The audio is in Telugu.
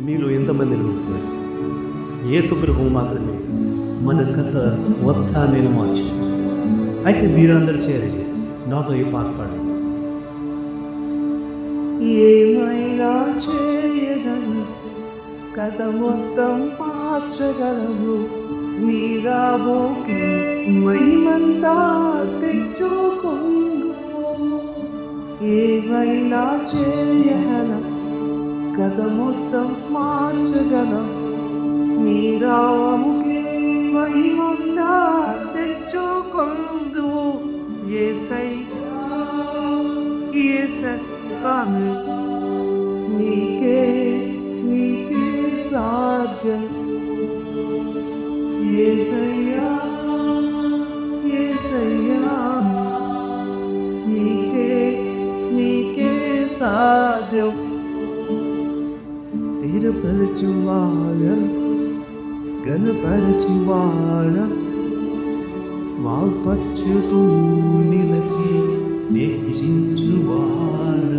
మీలో ఎంతమంది నమ్ముతున్నారు? యేసు ప్రభు మాత్రమే మన కథ మొత్తాన్ని మార్చి. అయితే మీరందరూ చేరి నాతో ఈ పాట పాడు. ఏమైనా చేయగలవు, కథ మొత్తం మార్చగలవు. నీ రాబోకి మహిమంతా తెచ్చుకొంగు. ఏమైనా చేయగలవు, కథ మొత్తం మార్చగలవు. నీ రాబోకి మహిమంతా తెచ్చుకొందు. యేసయ్యా, యేసయ్యా, నీకే సాధ్యం. యేసయ్యా, యేసయ్యా, నీకే సాధ్యం. స్థిరపరచువాడ, గణపరచువాడ, వాపచ్చుతూ నిలచి నెచ్చించువాడ.